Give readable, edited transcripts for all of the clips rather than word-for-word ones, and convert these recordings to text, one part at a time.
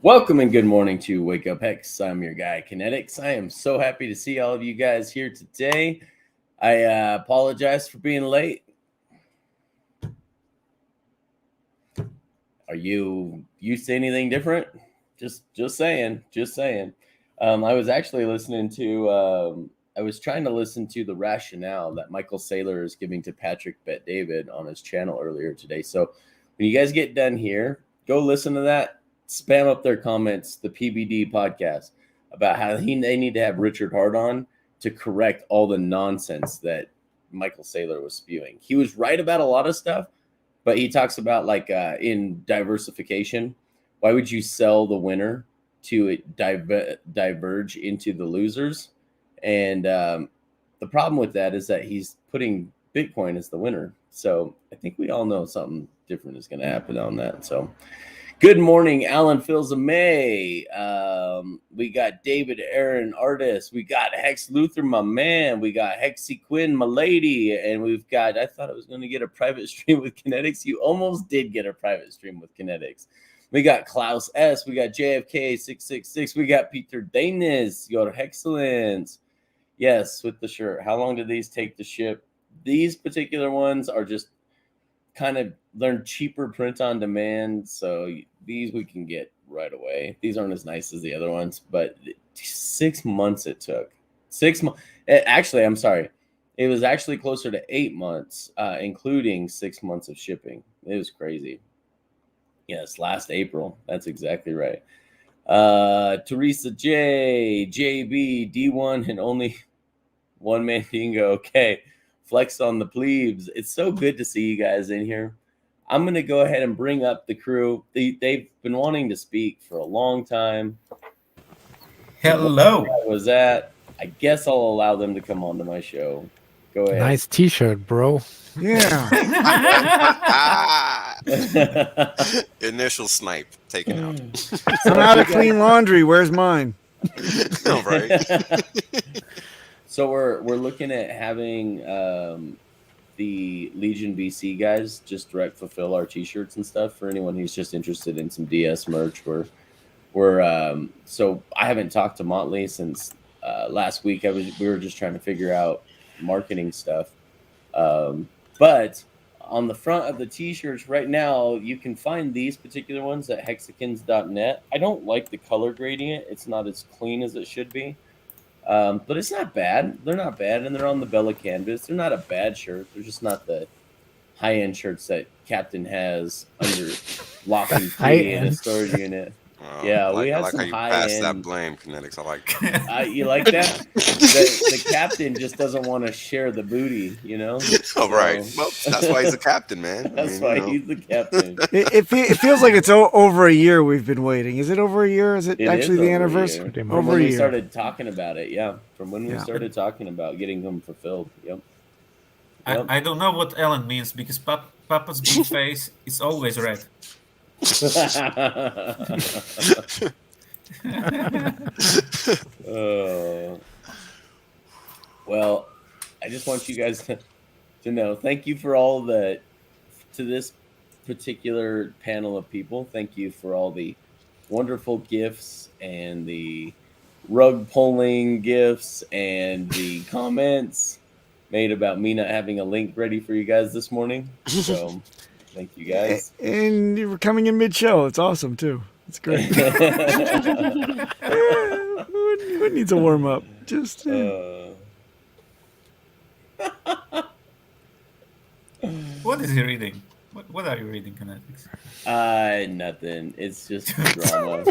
Welcome and good morning to Wake Up Hex. I'm your guy, KNTX. I am so happy to see all of you guys here today. I apologize for being late. Are you used to anything different? Just saying. I was actually listening to, I was trying to listen to the rationale that Michael Saylor is giving to Patrick Bet-David on his channel earlier today. So when you guys get done here, go listen to that. Spam up their comments, the PBD podcast, about how they need to have Richard Hart on to correct all the nonsense that Michael Saylor was spewing. He was right about a lot of stuff, but he talks about in diversification, why would you sell the winner to diverge into the losers? And the problem with that is that he's putting Bitcoin as the winner. So I think we all know something different is going to happen on that. So good morning, Alan Fills of May. We got David Aaron Artist. We got Hex Luther, my man. We got Hexy Quinn, my lady. And we've got, I thought I was going to get a private stream with KNTX. You almost did get a private stream with KNTX. We got Klaus S. We got JFK666. We got Peter Danis, your excellence. Yes, with the shirt. How long do these take to ship? These particular ones are just kind of learn cheaper print on demand, so these we can get right away. These aren't as nice as the other ones, but 6 months it took. 6 months. Actually, I'm sorry. It was actually closer to 8 months, including 6 months of shipping. It was crazy. Yes, last April. That's exactly right. Teresa J, JB, D1, and only one man dingo. Okay. Flex on the plebes. It's so good to see you guys in here. I'm going to go ahead and bring up the crew. They've been wanting to speak for a long time. Hello. Where was that? I guess I'll allow them to come onto my show. Go ahead. Nice t-shirt, bro. Yeah. Initial snipe taken out. I'm out of clean laundry. Where's mine? All right. So we're looking at having the Legion VC guys just direct fulfill our t-shirts and stuff for anyone who's just interested in some DS merch. So I haven't talked to Motley since last week. We were just trying to figure out marketing stuff. But on the front of the t-shirts right now, you can find these particular ones at hexicans.net. I don't like the color gradient. It's not as clean as it should be. But it's not bad. They're not bad, and they're on the Bella canvas. They're not a bad shirt. They're just not the high-end shirts that Captain has under lock and key in a storage unit. Yeah, we have some high-end. I like how you pass that blame, KNTX. I like it. You like that? The Captain just doesn't want to share the booty, you know? Oh, right. Well, that's why he's a captain, man. That's why he's the captain. It feels like it's over a year we've been waiting. Is it over a year? Is it actually the anniversary? From when we started talking about it, yeah. From when we started talking about getting them fulfilled, yep. I don't know what Ellen means because Papa's big face is always red. Well, I just want you guys to know, thank you for all to this particular panel of people. Thank you for all the wonderful gifts and the rug pulling gifts and the comments made about me not having a link ready for you guys this morning. So thank you guys. And you were coming in mid-show. It's awesome, too. It's great. Who needs a warm-up? Just... What is he reading? What are you reading, KNTX? Nothing. It's just drama.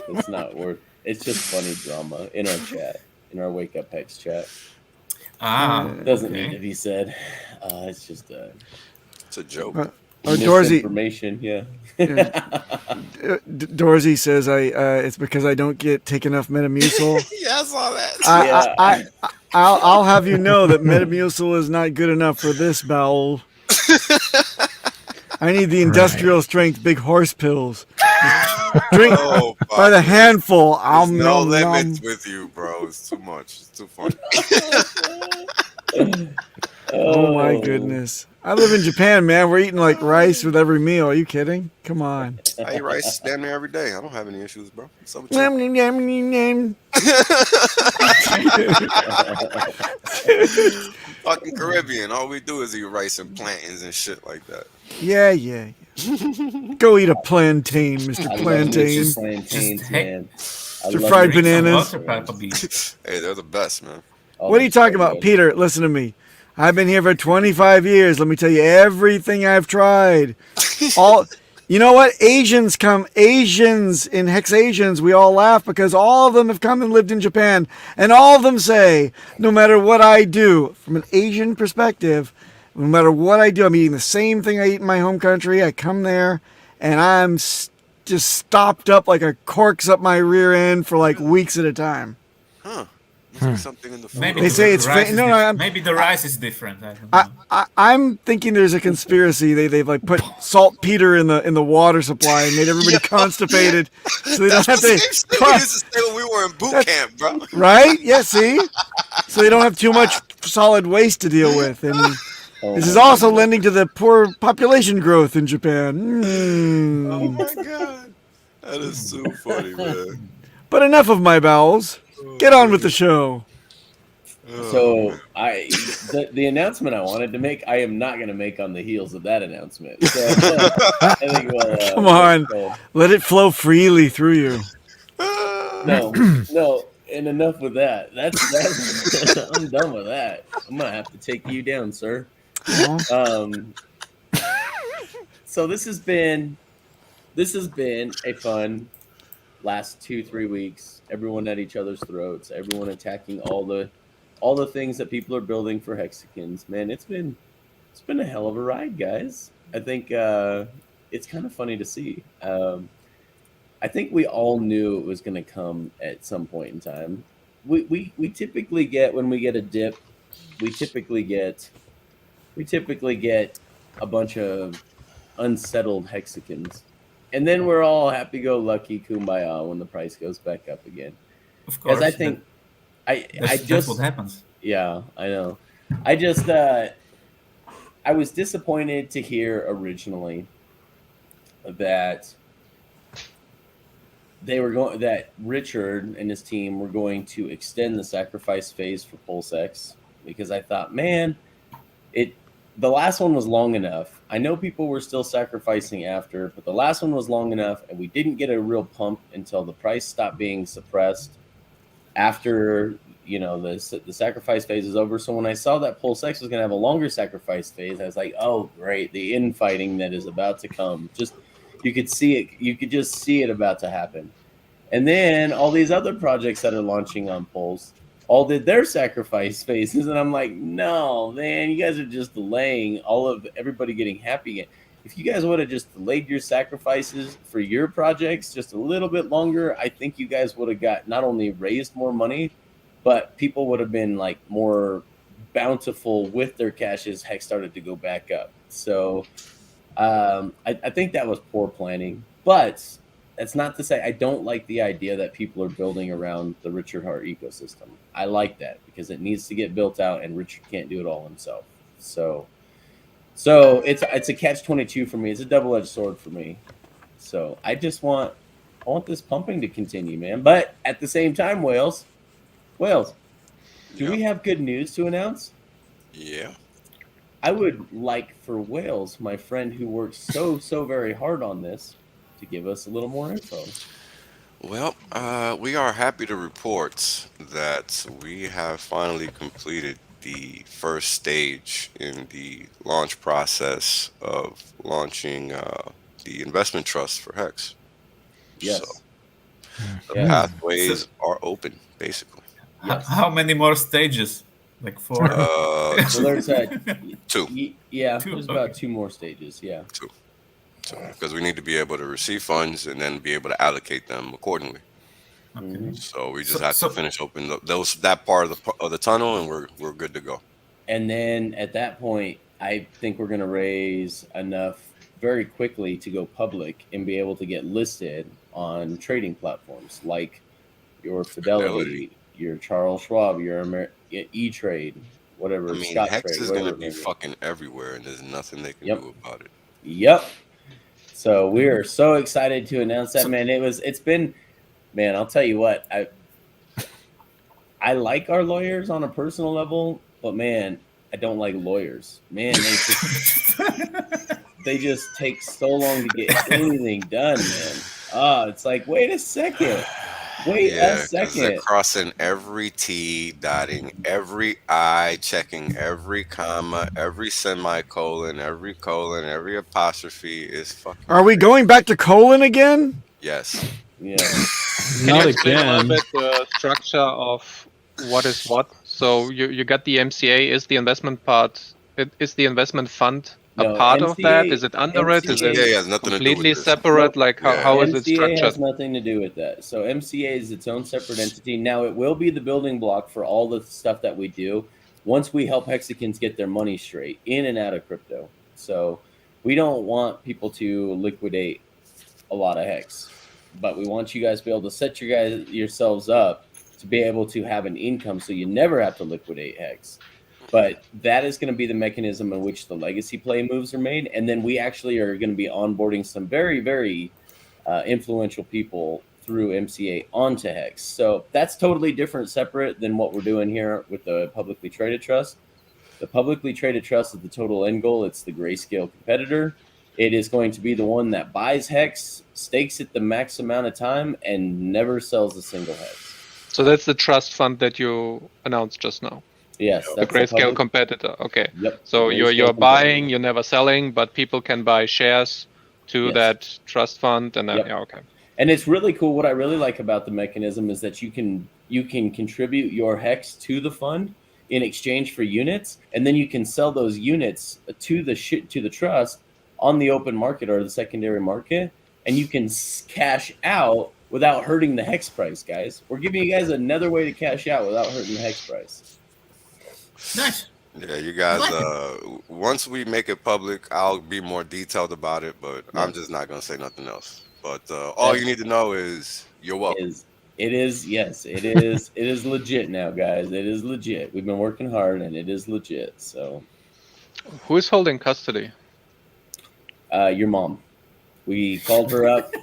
It's just funny drama in our chat, in our Wake Up Hex chat. Doesn't need to be said. It's just it's a joke. Dorsey information, yeah. Dorsey says it's because I don't take enough Metamucil. Yeah, I saw that. I'll have you know that Metamucil is not good enough for this bowel. I need the industrial strength big horse pills. Drink by the handful. There's no limits with you, bro. It's too much. It's too funny. Oh my goodness. I live in Japan, man. We're eating like rice with every meal. Are you kidding? Come on. I eat rice damn near every day. I don't have any issues, bro. What's up with you? Nom, nom, nom, nom, nom. Fucking Caribbean. All we do is eat rice and plantains and shit like that. Yeah. Go eat a plantain, Mr. I love Plantain. me some plantains, man. Mr. Fried bananas. Hey, they're the best, man. What are you talking about, Peter? Listen to me. I've been here for 25 years. Let me tell you everything I've tried. You know what? Asians in Hex-Asians, we all laugh because all of them have come and lived in Japan. And all of them say, no matter what I do, from an Asian perspective, no matter what I do, I'm eating the same thing I eat in my home country. I come there and I'm just stopped up like a cork's up my rear end for like weeks at a time. Huh. Like something in the food. Maybe They say it's maybe the rice is different. I don't know. I'm thinking there's a conspiracy. They've like put saltpeter in the water supply and made everybody constipated, so they don't have to. We used to say when we were in boot camp, bro. Right? Yeah. See, so they don't have too much solid waste to deal with, and this is also lending to the poor population growth in Japan. Oh my god, that is so funny, man. But enough of my bowels. Get on with the show. So the announcement I wanted to make, I am not going to make on the heels of that announcement. So, I think come on, let it flow freely through you. No, and enough with that. That's I'm done with that. I'm gonna have to take you down, sir. So this has been a fun last 2-3 weeks. Everyone at each other's throats, everyone attacking all the things that people are building for hexagons. Man, it's been a hell of a ride, guys. I think it's kind of funny to see. I think we all knew it was going to come at some point in time. We typically get, when we get a dip, we typically get a bunch of unsettled hexagons. And then we're all happy-go-lucky, kumbaya when the price goes back up again. Of course, I think that's what happens. Yeah, I know. I was disappointed to hear originally that that Richard and his team were going to extend the sacrifice phase for Pulsex, because I thought, man, the last one was long enough. I know people were still sacrificing after, but the last one was long enough, and we didn't get a real pump until the price stopped being suppressed after, the sacrifice phase is over. So when I saw that Pulsex was going to have a longer sacrifice phase, I was like, oh, great, the infighting that is about to come. You could see it. You could just see it about to happen. And then all these other projects that are launching on Pulse all did their sacrifice phases, and I'm like, no, man, you guys are just delaying everybody getting happy again. If you guys would have just delayed your sacrifices for your projects just a little bit longer, I think you guys would have got not only raised more money, but people would have been like more bountiful with their cash as Hex started to go back up. So I think that was poor planning, but that's not to say I don't like the idea that people are building around the Richard Hart ecosystem. I like that because it needs to get built out, and Richard can't do it all himself. So it's a catch-22 for me. It's a double-edged sword for me. So I want this pumping to continue, man. But at the same time, Wales, do we have good news to announce? Yeah. I would like for Wales, my friend who works so very hard on this, to give us a little more info. Well, we are happy to report that we have finally completed the first stage in the launch process of launching the investment trust for Hex. Yes. So the pathways are open, basically. Yes. How many more stages? Like 4? So there's 2. Yeah, 2, there's about 2 more stages. Yeah. 2. So, because we need to be able to receive funds and then be able to allocate them accordingly. Okay. So we just have to finish open that part of the tunnel, and we're good to go. And then at that point, I think we're going to raise enough very quickly to go public and be able to get listed on trading platforms like your Fidelity, your Charles Schwab, your E-Trade, whatever. I mean, Scotch Hex trade, is going whatever to be it may be. fucking everywhere, and there's nothing they can Yep. do about it. Yep. So we are so excited to announce that, man. It's been, man, I'll tell you what, I like our lawyers on a personal level, but man, I don't like lawyers. Man, they just take so long to get anything done, man. It's like, wait a second. Wait a second. They're crossing every T, dotting every I, checking every comma, every semicolon, every colon, every apostrophe is fucking. Are we going back to colon again? Yes. Yeah. Can you explain a little bit the structure of what is what? So you got the MCA. Is the investment part? Is the investment fund a part of that? Is it under it? Is it has nothing to do completely with this. separate? Like how is it MCA structured? has nothing to do with that. So MCA is its own separate entity. Now it will be the building block for all the stuff that we do once we help Hexicans get their money straight in and out of crypto. So we don't want people to liquidate a lot of Hex, but we want you guys to be able to set yourselves up to be able to have an income so you never have to liquidate Hex. But that is going to be the mechanism in which the legacy play moves are made. And then we actually are going to be onboarding some very, very influential people through MCA onto Hex. So that's totally different, separate than what we're doing here with the publicly traded trust. The publicly traded trust is the total end goal. It's the grayscale competitor. It is going to be the one that buys Hex, stakes it the max amount of time, and never sells a single Hex. So that's the trust fund that you announced just now. Yes, the grayscale competitor. Okay. Yep. So you're buying, you're never selling, but people can buy shares to that trust fund, and then okay. And it's really cool. What I really like about the mechanism is that you can contribute your Hex to the fund in exchange for units, and then you can sell those units to the trust on the open market or the secondary market, and you can cash out without hurting the Hex price, guys. We're giving you guys another way to cash out without hurting the Hex price. Nice. Yeah, you guys, once we make it public, I'll be more detailed about it, but I'm just not going to say nothing else. But all you need to know is you're welcome. It is legit now, guys. It is legit. We've been working hard, and it is legit. So, who is holding custody? Your mom. We called her up. We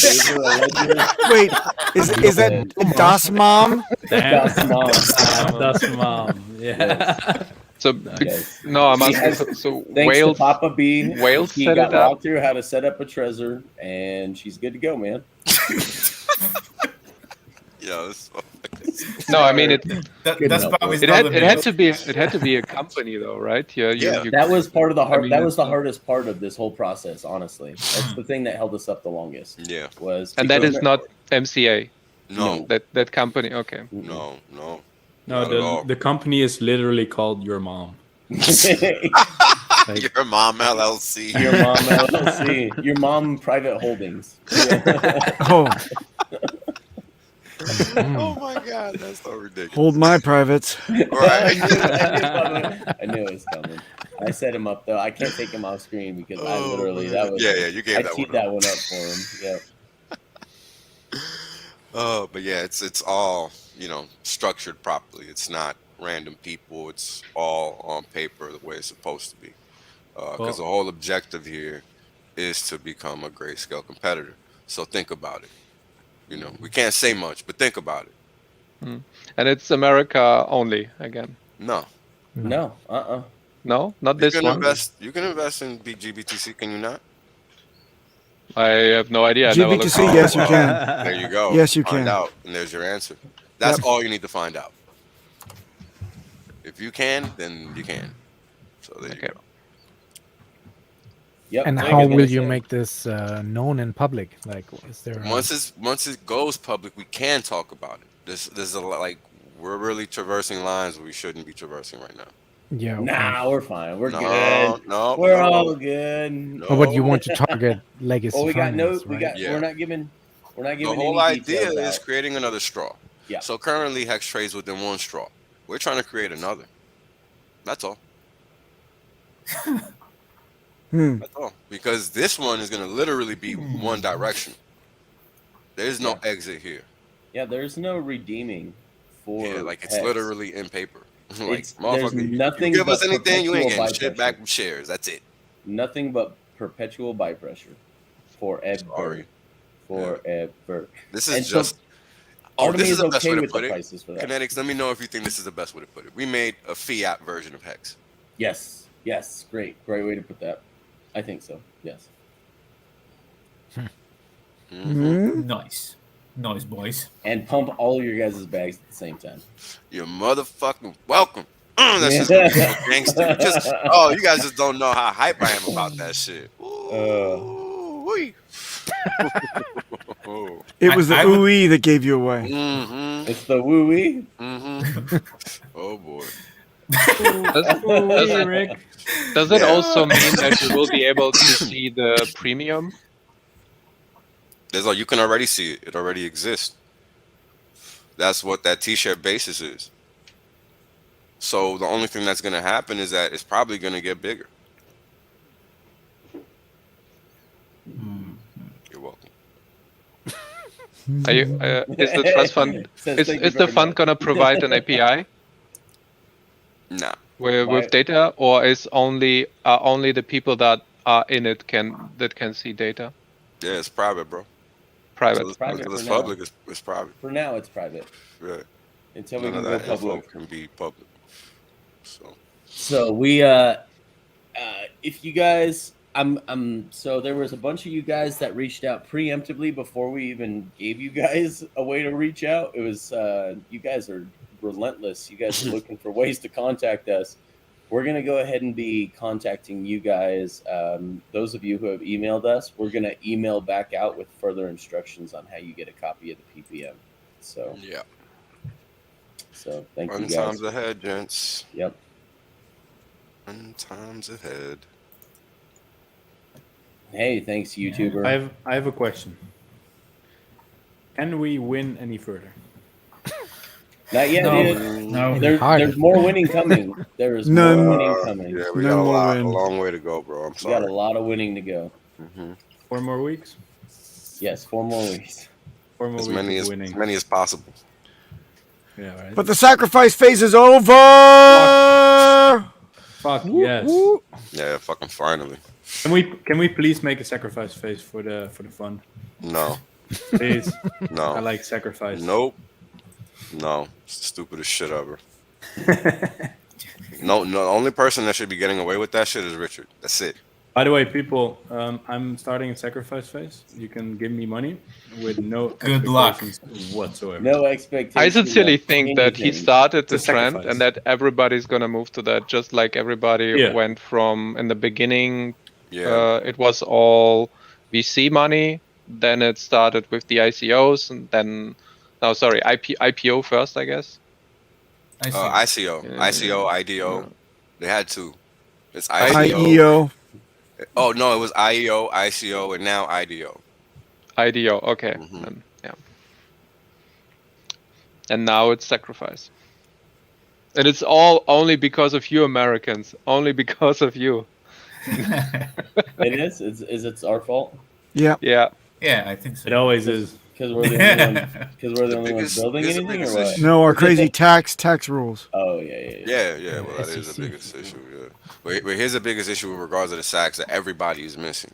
gave her a ledger. Wait, is that Das Mom? Das Mom. Das Mom. Yeah. Yes. So no, I'm asking. So thanks Wales, to Papa B. Wales he set got it up. walked through how to set up a Trezor, and she's good to go, man. No, I mean it. It had to be a company, though, right? That was part of the hard. That was the hardest part of this whole process. Honestly, that's the thing that held us up the longest. Yeah. And that is not MCA. No. That company. Okay. No. No, the company is literally called Your Mom. Your Mom LLC. Your Mom LLC. Your Mom Private Holdings. Oh my God, that's so ridiculous. Hold my privates. Right. I knew it was coming. I set him up though. I can't take him off screen because I literally you gave I teed that one up for him. Yeah. But yeah, it's all structured properly. It's not random people. It's all on paper the way it's supposed to be. Because the whole objective here is to become a grayscale competitor. So think about it. We can't say much, but think about it. And it's America only again. No. No. No, not this one. You can invest in GBTC, can you not? I have no idea. GBTC, yes, you can. There you go. Yes, you Find can. out, and there's your answer. That's all you need to find out. If you can, then you can. So there you go. Yep. And how will you make this known in public? Like, is there once it goes public, we can talk about it. There's a we're really traversing lines we shouldn't be traversing right now. Yeah. Okay. Nah, we're fine. We're good. No, we're all good. No. But you want to target legacy? Well, finance, we're not giving. The whole idea is creating another straw. Yeah. So currently, Hex trades within one straw. We're trying to create another. That's all. That's all. Because this one is going to literally be one direction. There's no exit here. Yeah, there's no redeeming for. Yeah, like it's Hex. literally in paper. Like, there's motherfucker, nothing you give us but anything, you ain't perpetual getting shit buy back pressure. from shares. That's it. Nothing but perpetual buy pressure. Forever. Sorry. Forever. This is And just. so Oh, part of this me is is the best okay way to with the put it. prices for that. KNTX, let me know if you think this is the best way to put it. We made a fiat version of Hex. Yes. Great way to put that. I think so. Yes. Nice, boys. And pump all your guys' bags at the same time. You're motherfucking welcome. That's just gonna be so gangster. You guys just don't know how hype I am about that shit. Ooh-wee. It was the ooey that gave you away. It's the woo-wee. Oh boy. Does it also mean that you will be able to see the premium? You can already see it. It already exists. That's what that T-shirt basis is. So the only thing that's going to happen is that it's probably going to get bigger. You're welcome. Is the trust fund is the fund gonna provide an API? Nah. With data, or is only the people that are in it can see data? Yeah, it's private, bro. Private. So it's public. It's private. For now, it's private. Right. Until we can go public. Can be public. So we if you guys so there was a bunch of you guys that reached out preemptively before we even gave you guys a way to reach out. It was you guys are relentless. You guys are looking for ways to contact us. We're going to go ahead and be contacting you guys. Those of you who have emailed us, we're going to email back out with further instructions on how you get a copy of the PPM. So yeah. So thank you guys. Times ahead, gents. Yep. 1 times ahead. Hey, thanks, YouTuber. I have a question. Can we win any further? Not yet. No. There's more winning coming. There is more winning coming. Yeah, we got a long way to go, bro. I'm sorry. We got a lot of winning to go. 4 more weeks? Yes, 4 more weeks. 4 more weeks of winning. As many as possible. Yeah, right. But the sacrifice phase is over. Fuck yes. Yeah, fucking finally. Can we please make a sacrifice phase for the fund? No. Please. No. I like sacrifice. Nope. No. It's the stupidest shit ever. No, the only person that should be getting away with that shit is Richard. That's it. By the way, people, I'm starting a sacrifice phase. You can give me money with no good luck whatsoever. No expectations. I sincerely think that he started the trend and that everybody's gonna move to that, just like everybody went from in the beginning. Yeah. It was all VC money. Then it started with the ICOs, and then IPO first, I guess. ICO, IDO. They had two. It's IEO. Oh no, it was IEO, ICO, and now IDO. IDO, okay. Yeah. And now it's sacrifice. And it's all only because of you Americans. Only because of you. It is? Is it our fault? Yeah. Yeah. Yeah, I think so. It always is. Because we're the only ones building anything, or what? No, our crazy tax rules. Oh yeah. Yeah. Well, that is the biggest issue. Yeah. But here's the biggest issue with regards to the sacks that everybody is missing,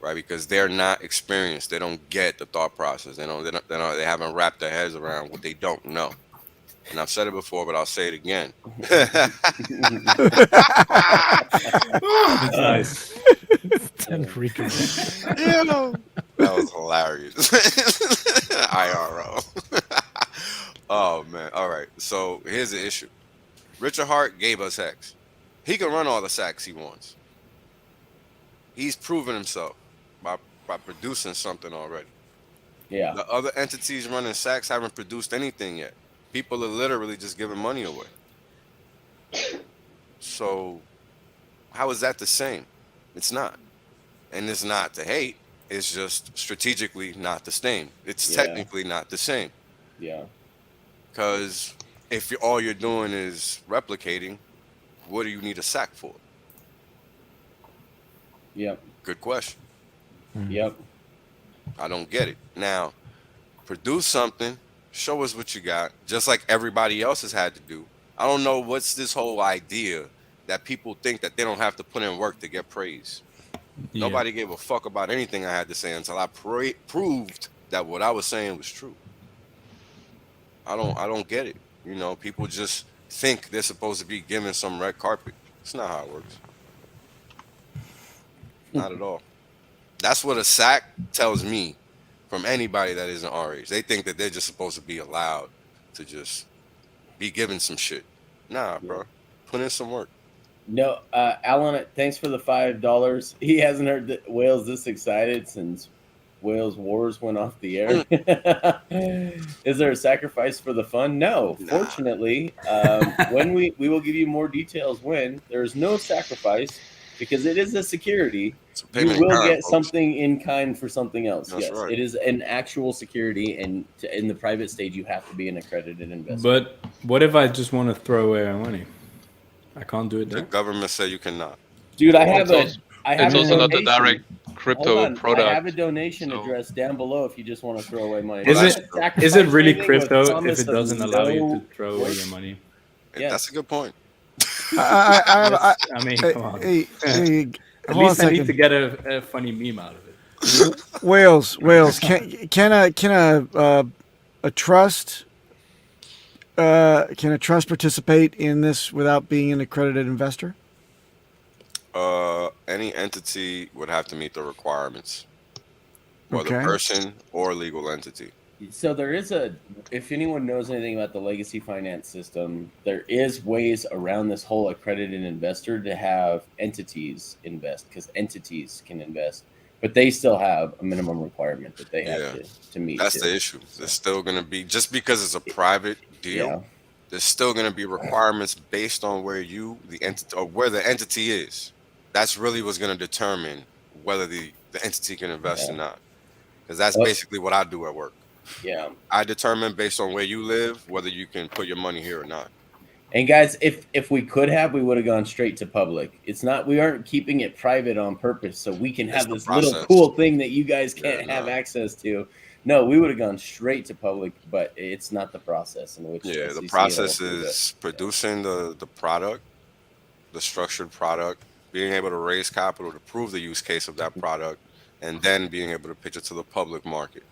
right? Because they're not experienced. They don't get the thought process. They haven't wrapped their heads around what they don't know. And I've said it before, but I'll say it again. That's nice. That was hilarious. IRO. Oh man. All right. So here's the issue. Richard Hart gave us Hex. He can run all the sacks he wants. He's proven himself by producing something already. Yeah. The other entities running sacks haven't produced anything yet. People are literally just giving money away. So how is that the same? It's not. And it's not to hate. It's just strategically not the same. It's technically not the same. Yeah. Because if all you're doing is replicating, what do you need a sack for? Yep. Good question. Yep. I don't get it. Now, produce something. Show us what you got. Just like everybody else has had to do. I don't know what's this whole idea that people think that they don't have to put in work to get praise. Yeah. Nobody gave a fuck about anything I had to say until I proved that what I was saying was true. I don't get it. You know, people just think they're supposed to be given some red carpet. It's not how it works. Not at all. That's what a SAC tells me from anybody that isn't our age. They think that they're just supposed to be allowed to just be given some shit. Nah, bro. Put in some work. No, Alan, thanks for the $5. He hasn't heard that Wales this excited since Wales Wars went off the air. Is there a sacrifice for the fun? No. Nah. Fortunately, when we will give you more details when there's no sacrifice because it is a security. You will get something in kind for something else. That's yes, right. It is an actual security, and in the private stage, you have to be an accredited investor. But what if I just want to throw away my money? I can't do it The there. government said you cannot. Dude, I have It's also not a direct Hold crypto on. product. I have a donation so- address down below if you just want to throw away money. Is it really With crypto promise if it of doesn't allow you no to throw away work? your money? Yeah. That's a good point. I I mean, come on. hey, At hold on a least I need second. to get a funny meme out of it. Wales. Can a trust participate in this without being an accredited investor? Any entity would have to meet the requirements, whether Okay. person or legal entity. So there is if anyone knows anything about the legacy finance system, there is ways around this whole accredited investor to have entities invest, because entities can invest, but they still have a minimum requirement that they have to meet. That's the issue. There's still going to be, just because it's a private deal, there's still going to be requirements based on where the entity or where the entity is. That's really what's going to determine whether the entity can invest or not. Because that's basically what I do at work. Yeah. I determine based on where you live whether you can put your money here or not. And guys, if we could have, we would have gone straight to public. It's not, we aren't keeping it private on purpose so we can have this little cool thing that you guys can't have access to. No, we would have gone straight to public, but it's not the process in which the process is producing the product, the structured product, being able to raise capital to prove the use case of that product, and then being able to pitch it to the public market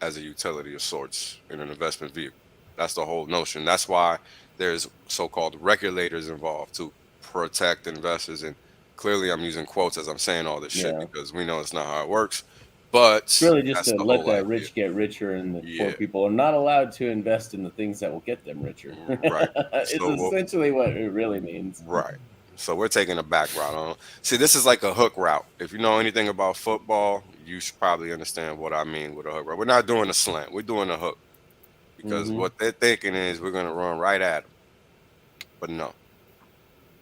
as a utility of sorts in an investment vehicle. That's the whole notion. That's why there's so-called regulators involved to protect investors. And clearly I'm using quotes as I'm saying all this shit because we know it's not how it works. But it's really just to let the rich get richer, and the poor people are not allowed to invest in the things that will get them richer. Right. It's essentially what it really means. Right. So we're taking a back route on. See, this is like a hook route. If you know anything about football, you should probably understand what I mean with a hook route. We're not doing a slant. We're doing a hook. Because what they're thinking is we're going to run right at them. But no.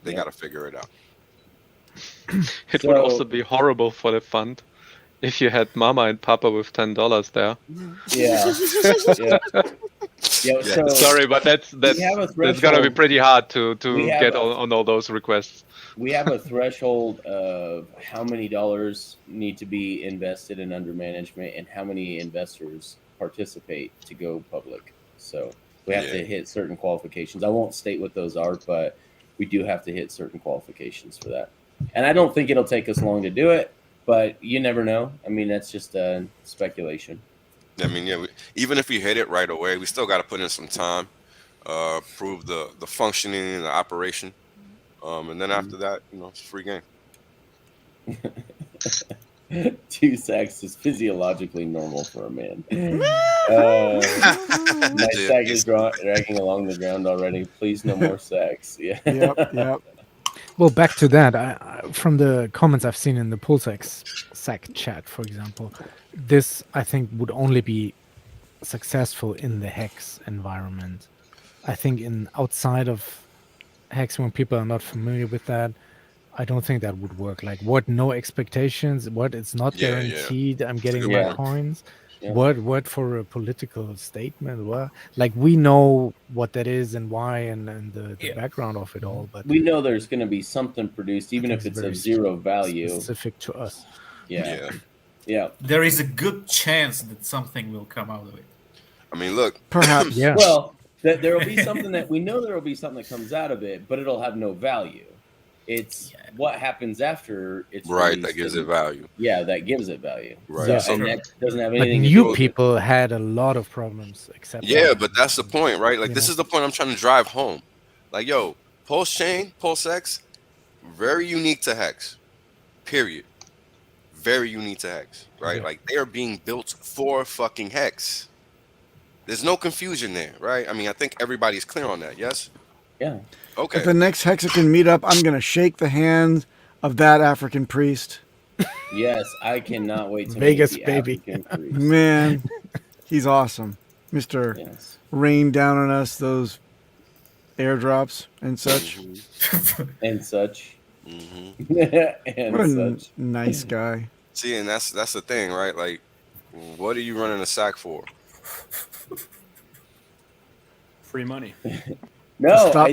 They got to figure it out. It would also be horrible for the fund if you had Mama and Papa with $10 there. Yeah. So sorry, but that's gonna be pretty hard to get on all those requests. We have a threshold of how many dollars need to be invested in under management and how many investors participate to go public. So we have to hit certain qualifications. I won't state what those are, but we do have to hit certain qualifications for that. And I don't think it'll take us long to do it, but you never know. I mean, that's just speculation. I mean, even if we hit it right away, we still got to put in some time, prove the functioning and the operation. And then after that, it's free game. 2 sacks is physiologically normal for a man. My sack is dragging along the ground already. Please, no more sacks. Yeah. Yep. Well, back to that. From the comments I've seen in the Pulsex SAC chat, for example, this I think would only be successful in the Hex environment. I think outside of Hex, when people are not familiar with that, I don't think that would work. Like, no expectations, it's not guaranteed I'm getting my coins. Yeah. What for a political statement? What, like, we know what that is and why and the background of it all, but we know there's going to be something produced, even if it's of zero value, specific to us. Yeah. There is a good chance that something will come out of it. I mean, look. Perhaps. Well, that there will be something that we know there will be something that comes out of it, but it'll have no value. It's what happens after it's right. That gives it value. Yeah, that gives it value. Right. So, and that doesn't have But anything to do new with people had a lot of problems. Except Yeah, but that's the point, right? Like, You this know? is the point I'm trying to drive home. Like, yo, Pulse Chain, Pulsex, very unique to Hex. Period. Very unique to Hex, right? Yeah. Like, they are being built for fucking Hex. There's no confusion there, right? I mean, I think everybody's clear on that, yes? Yeah. Okay. At the next Hexican meetup, I'm going to shake the hand of that African priest. Yes, I cannot wait to Vegas, meet the baby. African priest. Man, he's awesome. Mr. Yes. Rain down on us those airdrops and such. And such. Mm-hmm. And What a such. nice guy. See, and that's the thing, right? Like, what are you running a sack for? Free money. No, Stop.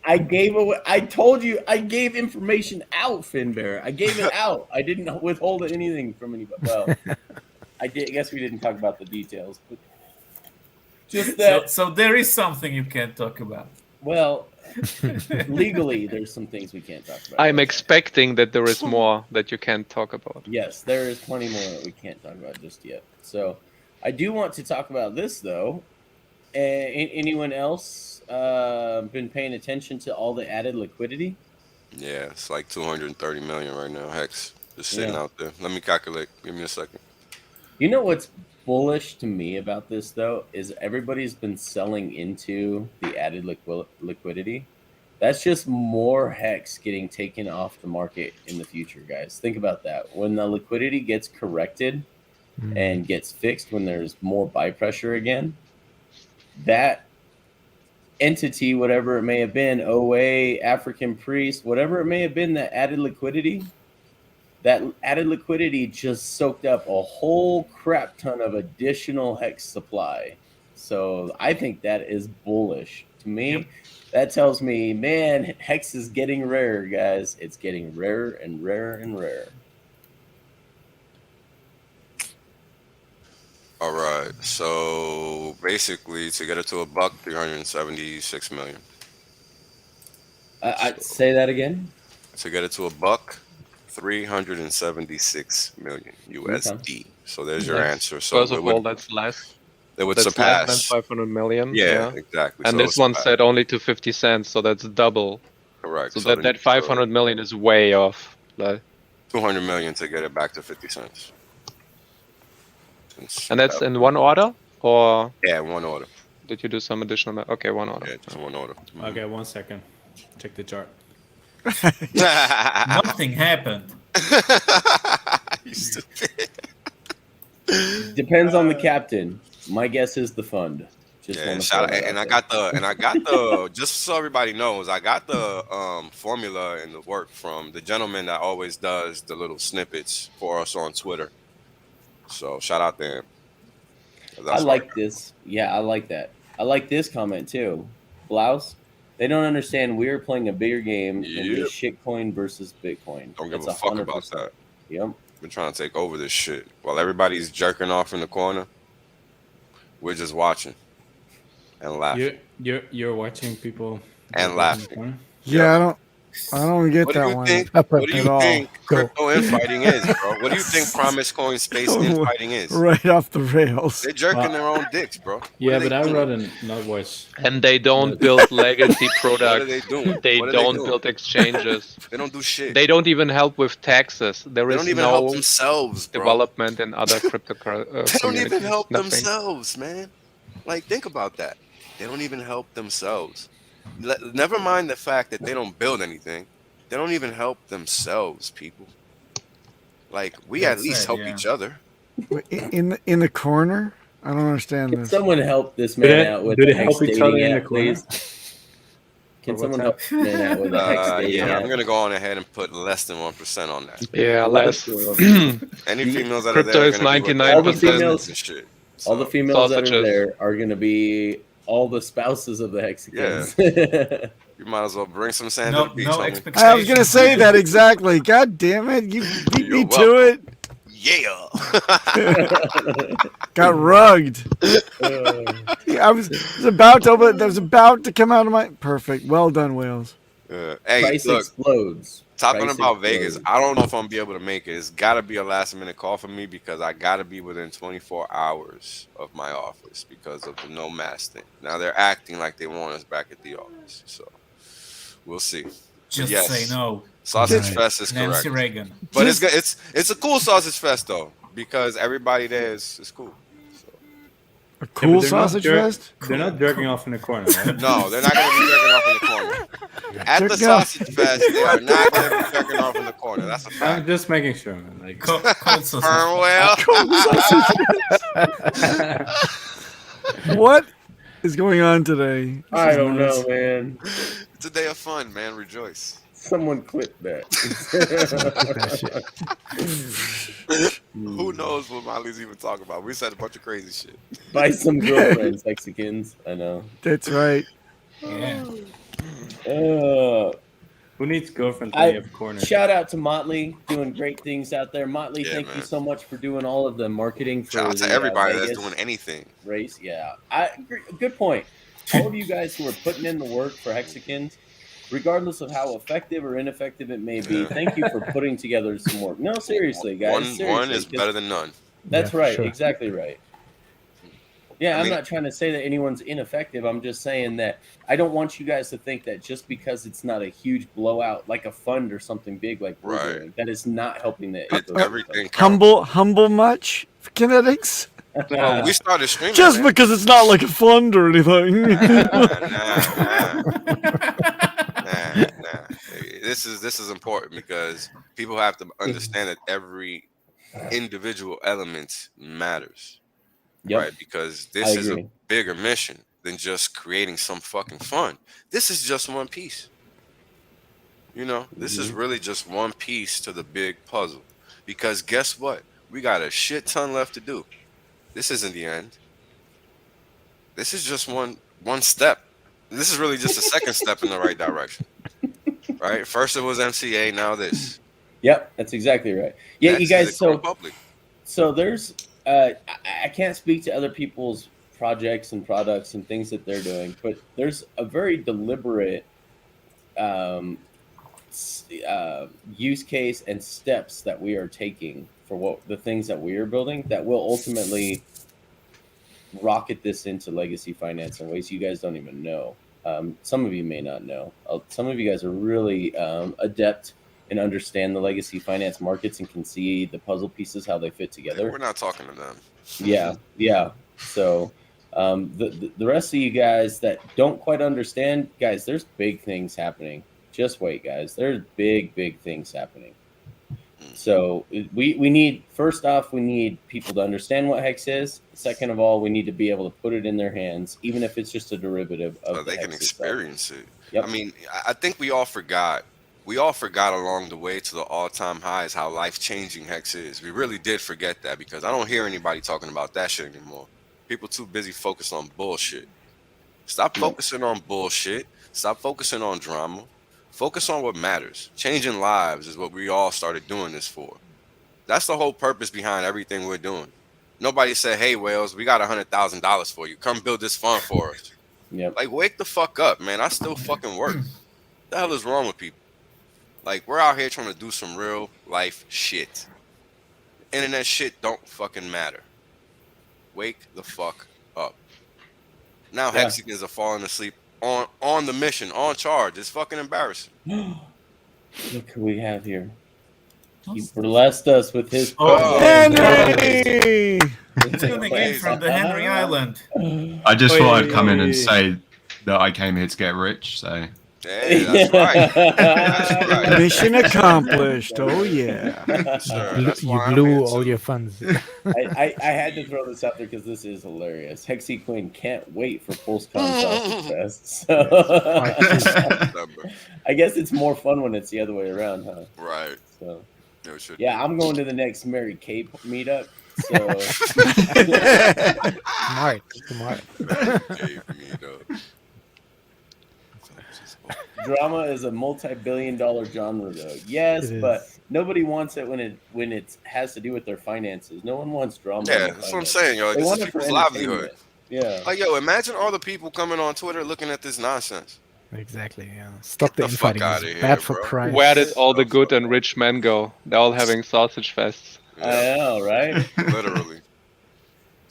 I gave away. I told you I gave information out, Finbear. I gave it out. I didn't withhold anything from anybody. Well, I guess we didn't talk about the details, but just that. So there is something you can't talk about. Well, legally, there's some things we can't talk about. I'm expecting that there is more that you can't talk about. Yes, there is plenty more that we can't talk about just yet. So, I do want to talk about this though. Anyone else been paying attention to all the added liquidity? Yeah, it's like 230 million right now. Hex just sitting out there. Let me calculate. Give me a second. You know what's bullish to me about this though is everybody's been selling into the added liquidity. That's just more Hex getting taken off the market in the future, guys. Think about that. When the liquidity gets corrected and gets fixed, when there's more buy pressure again, that entity, whatever it may have been, OA, African priest, whatever it may have been, that added liquidity just soaked up a whole crap ton of additional Hex supply. So I think that is bullish. To me, that tells me, man, Hex is getting rarer, guys. It's getting rarer and rarer and rarer. All right. So basically, to get it to a buck, 376 million. I'd say that again. To get it to a buck, 376 million USD. Okay. So there's your answer. So First of all, that's less. It would That's surpass. less than 500 million. Yeah, exactly. And So this it'll one surpass. said only to 50 cents, so that's double. Correct. So that 500 million is way off. Like, 200 million to get it back to 50 cents. and that's in one order, or Yeah, one order. did you do some additional? Okay, one order. Yeah, just one order. Okay, 1 second. Check the chart. Nothing happened. You stupid. Depends on the captain. My guess is the fund. Just Yeah, wanna shout out. throw that And I out got the just so everybody knows, I got the formula and the work from the gentleman that always does the little snippets for us on Twitter. So shout out to him. I like this. Yeah, I like that. I like this comment too. Blouse, they don't understand we're playing a bigger game than Yep. just shitcoin versus Bitcoin. Don't give It's a fuck about 100%. that. Yep. Been trying to take over this shit while everybody's jerking off in the corner. We're just watching and laughing You're watching people and laughing. Yeah, I don't get What do that you one think? Up What do at you all. think Go. crypto infighting is, bro? What do you think promise coin space infighting is? right off the rails. They're jerking their own dicks, bro. What Yeah, are they but I'd doing? rather not watch. And they don't build legacy What are products. they doing? They What are don't doing? build exchanges. They don't do shit. They don't even help with taxes. There They is don't even help no themselves, bro. development in other cryptocurrencies. They don't even help Nothing. themselves, man. Like, think about that. They don't even help themselves. Never mind the fact that they don't build anything. They don't even help themselves, people. Like, we at That's least it, help yeah. each other. In the corner? I don't understand Can this. someone help this Do man they- out with do the they Hex help each dating other in app, the corner? please? Can Or what's someone that? help this man out with a Hex dating Yeah, app? I'm gonna go on ahead and put less than 1% on that. Yeah, less. Any females that are Crypto there are is gonna be with 99%. All the females- and shit. All the So, females that are Sausages. there are going to be all the spouses of the Hexicans. you might as well bring some sand No, to the beach, no homie. expectations. I was gonna say that exactly. God damn it! You beat me You're to it. Yeah. Got rugged. I was about to open. That was about to come out of my perfect. Well done, Wales. Hey, Price look, explodes. talking Price about explodes. Vegas, I don't know if I'm gonna be able to make it. It's got to be a last minute call for me because I got to be within 24 hours of my office because of the no mask thing. Now they're acting like they want us back at the office, so we'll see. Just Yes. say no. Sausage Right. Fest is correct. Nancy Reagan. But it's good. It's a cool Sausage Fest though because everybody there is cool. So. A cool but they're not sausage fest. They're not jerking off in the corner, right? No, they're not going to be jerking off in the corner. At the Jerking off. Sausage Fest, they are not going to be jerking off in the corner. That's a I'm fact. just making sure, man. Like, Cold sausage. Well, What is going on today? This I is don't nuts. know, man. it's a day of fun, man. Rejoice. Someone clip that. Who knows what Molly's even talking about? We said a bunch of crazy shit. Buy some girlfriends, Mexicans. I know. That's right. Yeah. who needs girlfriends when you have corners? Shout out to Motley, doing great things out there. Motley, Yeah, thank you man. so much for doing all of the marketing for Shout out to the, everybody that's Vegas doing anything. race. Yeah, good point. All of you guys who are putting in the work for Hexicans, regardless of how effective or ineffective it may be, Yeah. thank you for putting together some work. No, seriously, guys. One seriously, is 'cause better than none. That's Yeah, right. sure. Exactly right. Yeah, I I'm mean- not trying to say that anyone's ineffective. I'm just saying that I don't want you guys to think that just because it's not a huge blowout like a fund or something big like we're Right. doing, that is not helping the It's everything. Humble much for kinetics? Well, we started streaming. Just man. because it's not like a fund or anything. Nah. This is important because people have to understand that every individual element matters, Yep. right? Because I this is a agree. bigger mission than just creating some fucking fun. This is just one piece. You know, this is really just one piece to the big puzzle. Because guess what? We got a shit ton left to do. This isn't the end. This is just one step. This is really just a second step in the right direction. Right? First it was MCA, now this. Yep, that's exactly right. Yeah, Next you is guys. the So Republic. there's I can't speak to other people's projects and products and things that they're doing, but there's a very deliberate use case and steps that we are taking for what the things that we are building that will ultimately rocket this into legacy finance in ways you guys don't even know. Some of you may not know. Some of you guys are really adept and understand the legacy finance markets and can see the puzzle pieces, how they fit together. We're not talking to them. Yeah. So the rest of you guys that don't quite understand, guys, there's big things happening. Just wait, guys. There's big things happening. So we need, first off, we need people to understand what Hex is. Second of all, we need to be able to put it in their hands, even if it's just a derivative of So the they can Hex itself. experience it. Yep. I mean, I think we all forgot. We all forgot along the way to the all-time highs how life-changing Hex is. We really did forget that because I don't hear anybody talking about that shit anymore. People too busy focused on bullshit. Stop focusing on bullshit. Stop focusing on drama. Focus on what matters. Changing lives is what we all started doing this for. That's the whole purpose behind everything we're doing. Nobody said, hey, Wales, we got $100,000 for you. Come build this fund for us. Yep. Like, wake the fuck up, man. I still fucking work. What the hell is wrong with people? Like, we're out here trying to do some real life shit. Internet shit don't fucking matter. Wake the fuck up. Now Yeah. Hexicans are falling asleep on the mission, on charge. It's fucking embarrassing. Look who we have here. He blessed us with his. Oh. Henry! Tuning in from the Henry Island. I just thought I'd come in and say that I came here to get rich. So Hey, that's right. That's right. Mission accomplished. Oh yeah. Sir, You that's why I'm blew here, all too. your funds. I had to throw this out there because this is hilarious. Hexy Queen can't wait for PulseCon Sausage Fest. So I guess it's more fun when it's the other way around, huh? Right. So No, it should yeah, I'm going to the next Mary Kay meetup. So Smart. Gave me the- drama is a multi-billion-dollar genre, though. Yes, but nobody wants it when it has to do with their finances. No one wants drama. Yeah, that's what I'm saying, yo. Like, this is people's livelihood. Yeah. Like, yo, imagine all the people coming on Twitter looking at this nonsense. Exactly. Yeah. Stop Get the the fuck infighting. outta It's here, bad for bro. price. Where did all the good and rich men go? They're all having sausage fests. I know, right? Literally.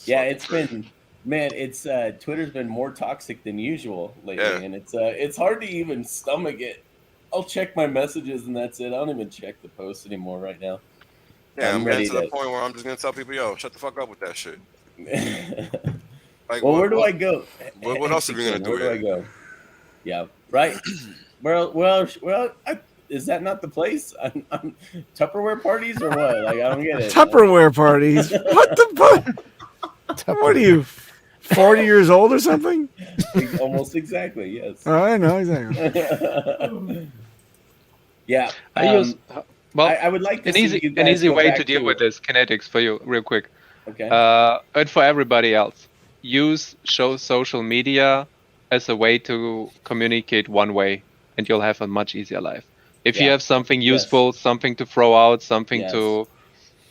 Yeah, it's been, man. It's Twitter's been more toxic than usual lately, and it's hard to even stomach it. I'll check my messages and that's it. I don't even check the posts anymore right now. Yeah, I'm getting to the point where I'm just gonna tell people, yo, shut the fuck up with that shit. Like, well, where do I go? What else are we gonna do? Where do I go? Yeah, right. Well. Is that not the place? I'm Tupperware parties or what? Like, I don't get it. Tupperware parties? What the fuck? What are you, 40 years old or something? Almost exactly, yes. Oh, I know, exactly. Yeah. I would like to see you guys an easy go way back to deal with this KNTX for you, real quick. Okay. And for everybody else, use social media as a way to communicate one way, and you'll have a much easier life. If you have something useful, something to throw out, something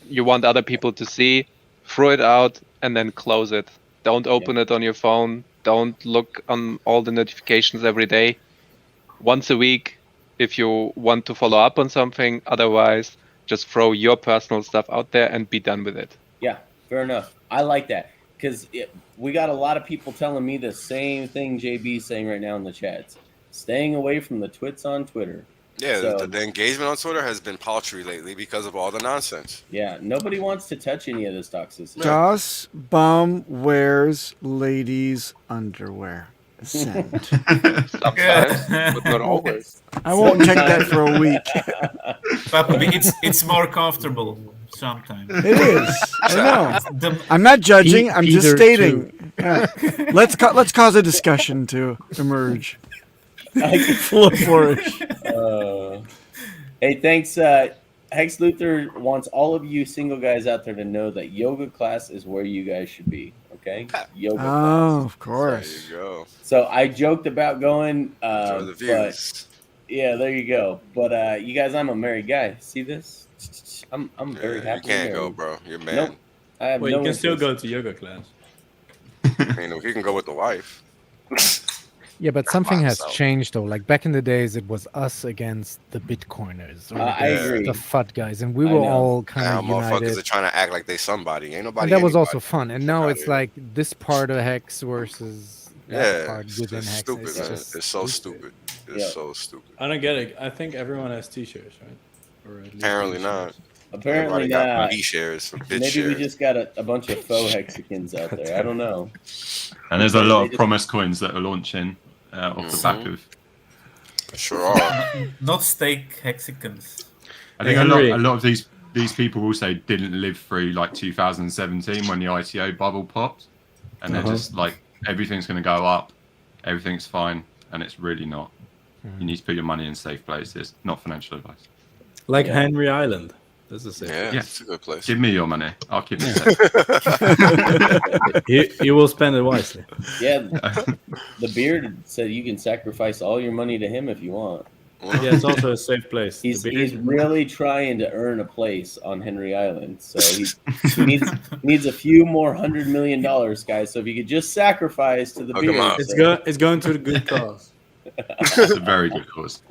you want other people to see, throw it out and then close it. Don't open it on your phone. Don't look on all the notifications every day. Once a week, if you want to follow up on something. Otherwise, just throw your personal stuff out there and be done with it. Yeah, fair enough. I like that because we got a lot of people telling me the same thing JB's saying right now in the chats. Staying away from the twits on Twitter. Yeah, so, the engagement on Twitter has been paltry lately because of all the nonsense. Yeah, nobody wants to touch any of this toxicity. Das Bum wears ladies' underwear. Send. Sometimes, but not always. I won't check that for a week. But it's more comfortable sometimes. It is. I know. I'm not judging. I'm just stating. Yeah. Let's cause a discussion to emerge. Flourish. Hey, thanks. Hex Luthor wants all of you single guys out there to know that yoga class is where you guys should be. Okay, yoga. Class. Of course. There you go. So I joked about going. Enjoy the views. Yeah, there you go. But you guys, I'm a married guy. See this? I'm very happy. You can't go, bro. You're man. Nope. I have you can still go to yoga class. You know, he can go with the wife. Yeah, but something has changed though. Like back in the days, it was us against the Bitcoiners, or I agree. The FUD guys, and we were all kind of united. Motherfuckers are trying to act like they somebody. Ain't nobody. And that was also fun. And now it's like this part of Hex versus that part within Hex. Stupid, man. It's so stupid. It's so stupid. I don't get it. I think everyone has T-shirts, right? Or apparently not. Apparently not. T-shares for bitch Maybe shares. we just got a bunch of faux Hexicans out there. I don't know. And there's a lot of promise coins that are launching off the back of. Sure are. Not stake Hexicans. I think a lot of these people also didn't live through like 2017 when the ITO bubble popped, and they're just like everything's going to go up, everything's fine, and it's really not. You need to put your money in safe places, not financial advice. Like Henry Island. This is it. Yeah, it's a good place. Give me your money. I'll keep it safe. You will spend it wisely. Yeah, the beard said you can sacrifice all your money to him if you want. Yeah, it's also a safe place. He's really trying to earn a place on Henry Island, so he needs a few more $100 million, guys. So if you could just sacrifice to the beard, it's going to the good cause. It's a very good cause.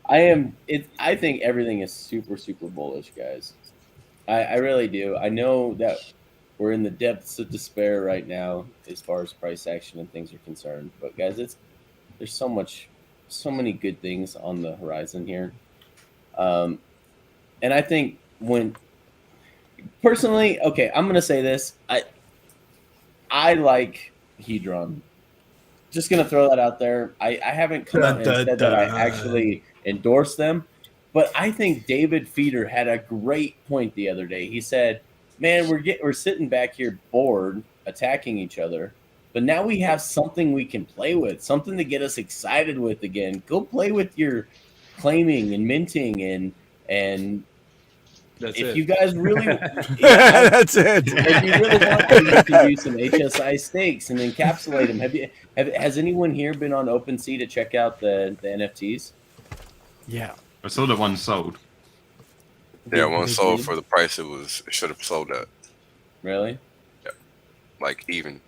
I think everything is super, super bullish, guys. I really do. I know that we're in the depths of despair right now as far as price action and things are concerned. But guys, there's so many good things on the horizon here. And I think personally, okay, I'm gonna say this. I like Hedron. Just gonna throw that out there. I haven't come out and said that I actually endorse them, but I think David Feeder had a great point the other day. He said, "Man, we're sitting back here bored, attacking each other, but now we have something we can play with, something to get us excited with again. Go play with your claiming and minting and If you guys really, That's it. If you really want to, you can do some HSI stakes and encapsulate them. Has anyone here been on OpenSea to check out the NFTs? Yeah. I saw that one sold. Yeah, one sold for the price it should have sold at. Really? Yeah, like even.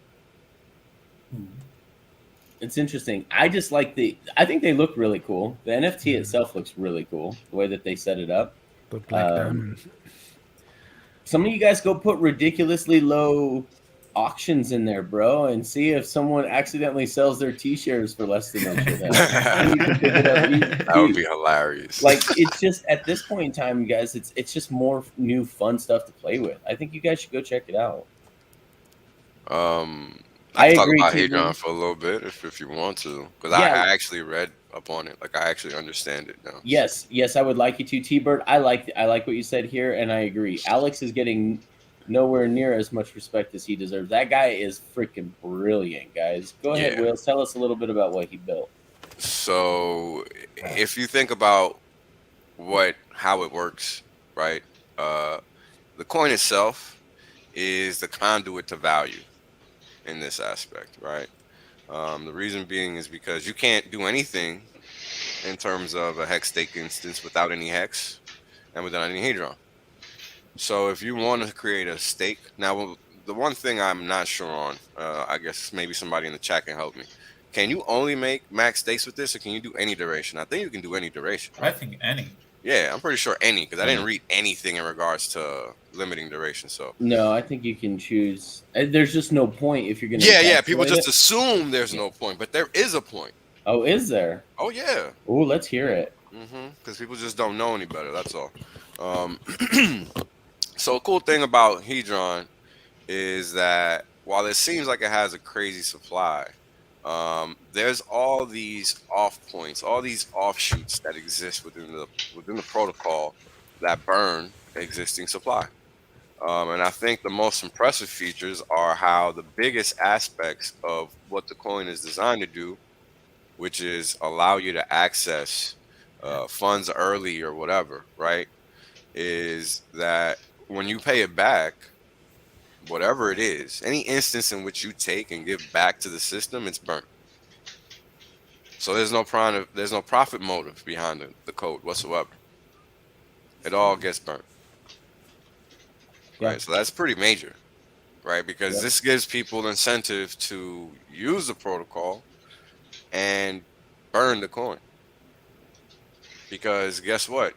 It's interesting. I just like I think they look really cool. The NFT itself looks really cool. The way that they set it up. The black diamond. Some of you guys go put ridiculously low auctions in there, bro, and see if someone accidentally sells their T-shares for less than they should have. You can pick it up. That would be hilarious. Like, it's just at this point in time, guys, it's just more new fun stuff to play with. I think you guys should go check it out. I talk agree about too, Hedron man. for a little bit if you want to, because Yeah. I actually read up on it. Like I actually understand it now. Yes, I would like you to, T-Bird. I like what you said here, and I agree. Alex is getting nowhere near as much respect as he deserves. That guy is freaking brilliant, guys. Go ahead, Yeah. Will. Tell us a little bit about what he built. So if you think about how it works, right? The coin itself is the conduit to value in this aspect, right? The reason being is because you can't do anything in terms of a hex stake instance without any hex and without any Hedron. So if you want to create a stake, now the one thing I'm not sure on, I guess maybe somebody in the chat can help me. Can you only make max stakes with this, or can you do any duration? I think you can do any duration. I think any. Yeah, I'm pretty sure any, because I didn't read anything in regards to limiting duration. So No, I think you can choose. There's just no point if you're going to. yeah. People just assume there's no point, but there is a point. Oh, is there? Oh yeah. Oh, let's hear it. Because people just don't know any better. That's all. So a cool thing about Hedron is that while it seems like it has a crazy supply, there's all these off points, all these offshoots that exist within the protocol that burn existing supply. And I think the most impressive features are how the biggest aspects of what the coin is designed to do, which is allow you to access funds early or whatever, right? Is that when you pay it back, whatever it is, any instance in which you take and give back to the system, it's burnt. So there's no profit motive behind the code whatsoever. It all gets burnt. Yeah. Right, so that's pretty major, right? Because this gives people incentive to use the protocol and burn the coin. Because guess what?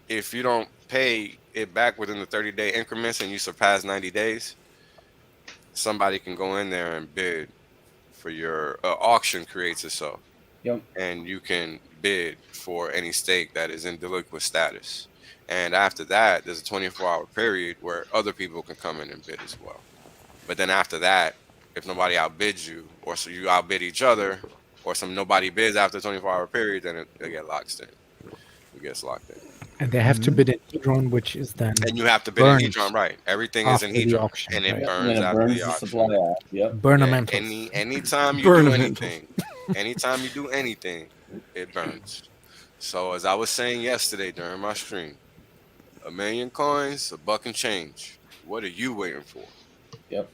If you don't pay it back within the 30-day increments and you surpass 90 days, somebody can go in there and bid for your auction creates itself. Yep. And you can bid for any stake that is in delinquent status. And after that, there's a 24-hour period where other people can come in and bid as well. But then after that, if nobody outbids you, or so you outbid each other, or nobody bids after the 24-hour period, then it gets locked in. It gets locked in. And they have to bid in Hedron, which is then. And you have to bid in Hedron, right? Everything is in after the Hedron, auction, and it right? burns And it after burns the the auction. supply off. Yep. Burnamentals. Anytime you do anything, anytime you do anything, it burns. So as I was saying yesterday during my stream, 1 million coins, $1 and change. What are you waiting for? Yep.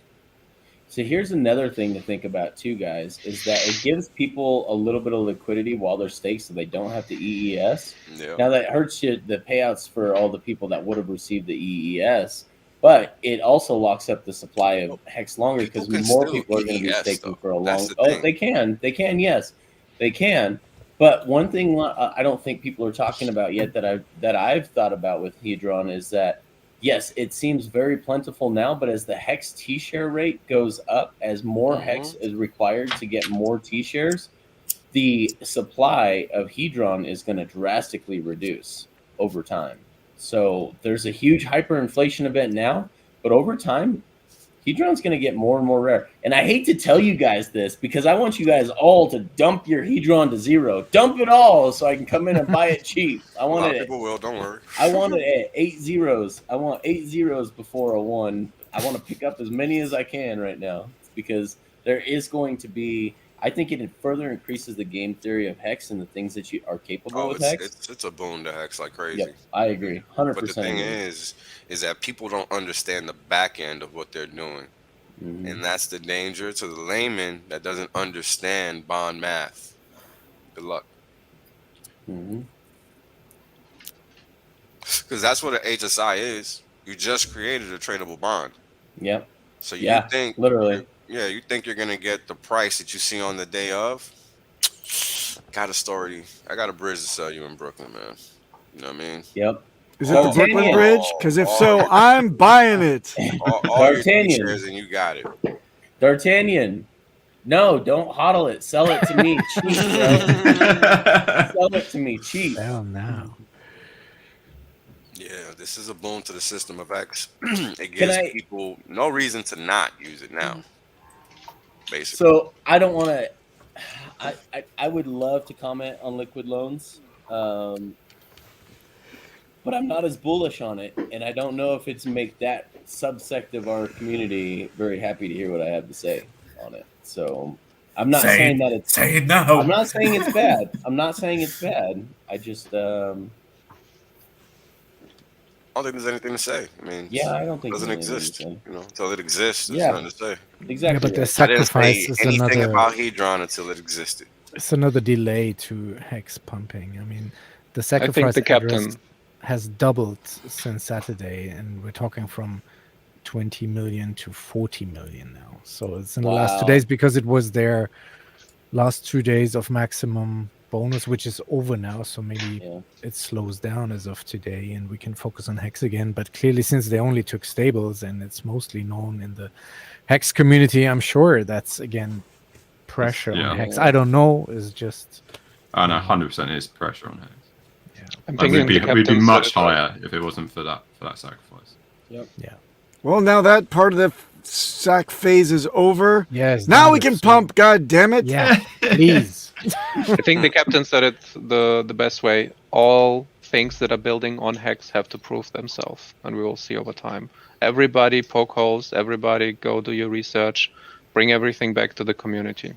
So here's another thing to think about too, guys, is that it gives people a little bit of liquidity while they're staked so they don't have to EES. Yeah. Now that hurts you, the payouts for all the people that would have received the EES, but it also locks up the supply of Hex longer because more people are going to be staking for a long. Oh, they can, yes, they can. But one thing I don't think people are talking about yet that I've thought about with Hedron is that yes, it seems very plentiful now, but as the Hex T-share rate goes up, as more Hex is required to get more T-shares, the supply of Hedron is going to drastically reduce over time. So there's a huge hyperinflation event now, but over time, Hedron's going to get more and more rare. And I hate to tell you guys this because I want you guys all to dump your Hedron to zero. Dump it all so I can come in and buy it cheap. I want it. People will, don't worry. I want it at 8 zeros. I want 8 zeros before a 1. I want to pick up as many as I can right now because there is going to be I think it further increases the game theory of Hex and the things that you are capable with Hex. It's a boon to Hex like crazy. Yep, I agree, 100%. But the thing is that people don't understand the back end of what they're doing, and that's the danger to the layman that doesn't understand bond math. Good luck. Because that's what an HSI is. You just created a tradable bond. Yep. So you think literally. You think you're gonna get the price that you see on the day of? Got a story. I got a bridge to sell you in Brooklyn, man. You know what I mean? Yep. Is it the Brooklyn Bridge? Because if so, I'm buying it. All your shares and you got it. D'Artagnan. No, don't hodl it. Sell it to me cheap, bro. Sell it to me cheap. Hell no. Yeah, this is a boon to the system of X. It gives people no reason to not use it now. Basically. So I don't want to. I would love to comment on liquid loans, but I'm not as bullish on it, and I don't know if it's make that subsect of our community very happy to hear what I have to say on it. So I'm not saying that it's. Say it now. I'm not saying it's bad. I'm not saying it's bad. I just. I don't think there's anything to say. I mean, yeah, I don't think it doesn't exist. You know, until it exists, there's nothing to say. Exactly. Yeah, but the sacrifice is anything another. about Hedron until it existed. It's another delay to Hex pumping. I mean, the sacrifice I think the address captain has doubled since Saturday, and we're talking from 20 million to 40 million now. So it's in the last 2 days because it was their last 2 days of maximum bonus, which is over now. So maybe it slows down as of today, and we can focus on Hex again. But clearly, since they only took stables, and it's mostly known in the Hex community, I'm sure that's again pressure on Hex. I don't know. It's just. I know 100% is pressure on Hex. I'm Like thinking we'd be much higher if it wasn't for that sacrifice. Yep. Yeah. Well, now that part of the sack phase is over. Yes. Now we can pump. God damn it! Yeah. Please. I think the captain said it the best way. All things that are building on Hex have to prove themselves, and we will see over time. Everybody poke holes. Everybody go do your research. Bring everything back to the community.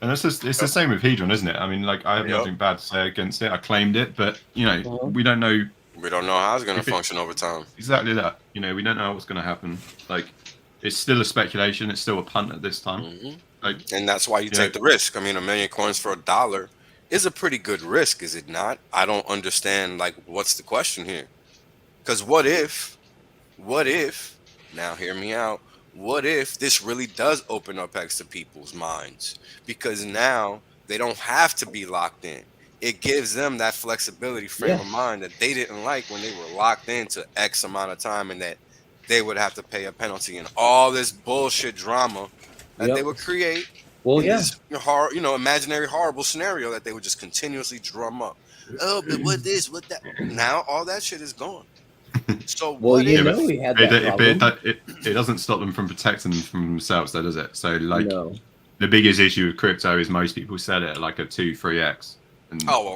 And it's the same with Hedron, isn't it? I mean, like I have nothing bad to say against it. I claimed it, but you know, we don't know. We don't know how it's going to function over time. Exactly that. You know, we don't know what's going to happen. Like, it's still a speculation. It's still a punt at this time. Like, and that's why you take the risk. I mean, 1 million coins for $1 is a pretty good risk, is it not? I don't understand. Like, what's the question here? Because what if? Now, hear me out. What if this really does open up Hex to people's minds? Because now they don't have to be locked in. It gives them that flexibility frame of mind that they didn't like when they were locked into X amount of time, and that they would have to pay a penalty and all this bullshit drama that they would create. Well, this imaginary horrible scenario that they would just continuously drum up. Oh, but what this, what that? Now all that shit is gone. So we had that problem. It doesn't stop them from protecting them from themselves, though, does it? So, like, the biggest issue with crypto is most people set it at like a 2-3x.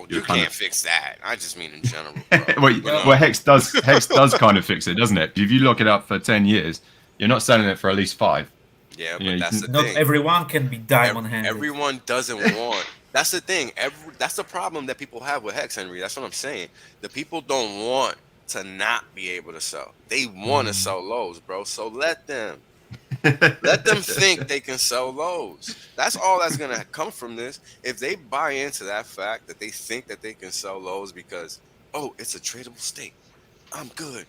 You can't fix that. I just mean in general. Well, Hex does kind of fix it, doesn't it? If you lock it up for 10 years, you're not selling it for at least 5. Yeah, but that's the thing. Not everyone can be diamond-handed. Everyone doesn't want. That's the thing. That's the problem that people have with Hex, Henry. That's what I'm saying. The people don't want to not be able to sell. They want to sell lows, bro. So let them. Let them think they can sell lows. That's all that's going to come from this. If they buy into that fact that they think that they can sell lows because, it's a tradable state, I'm good.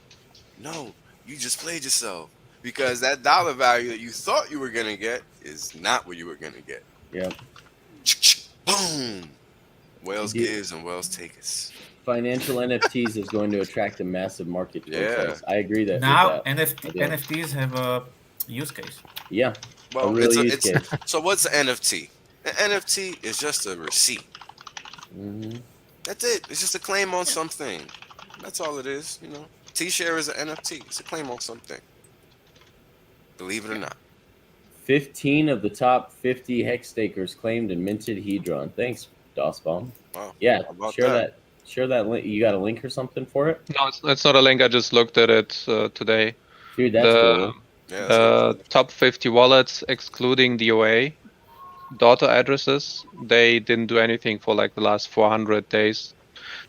No, you just played yourself. Because that dollar value that you thought you were going to get is not what you were going to get. Yeah. Boom. Wells gives and Wells takes. Financial NFTs is going to attract a massive market. I agree that. Now NFTs have a use case. Yeah. Well, use case. So what's an NFT? An NFT is just a receipt. That's it. It's just a claim on something. That's all it is. You know, T-share is an NFT. It's a claim on something. Believe it or not. 15 of the top 50 Hex stakers claimed and minted Hedron. Thanks, DOSBomb. Wow. Yeah, share that link. You got a link or something for it? No, it's not a link. I just looked at it today. Dude, that's cool. Top 50 wallets, excluding DOA, daughter addresses. They didn't do anything for like the last 400 days.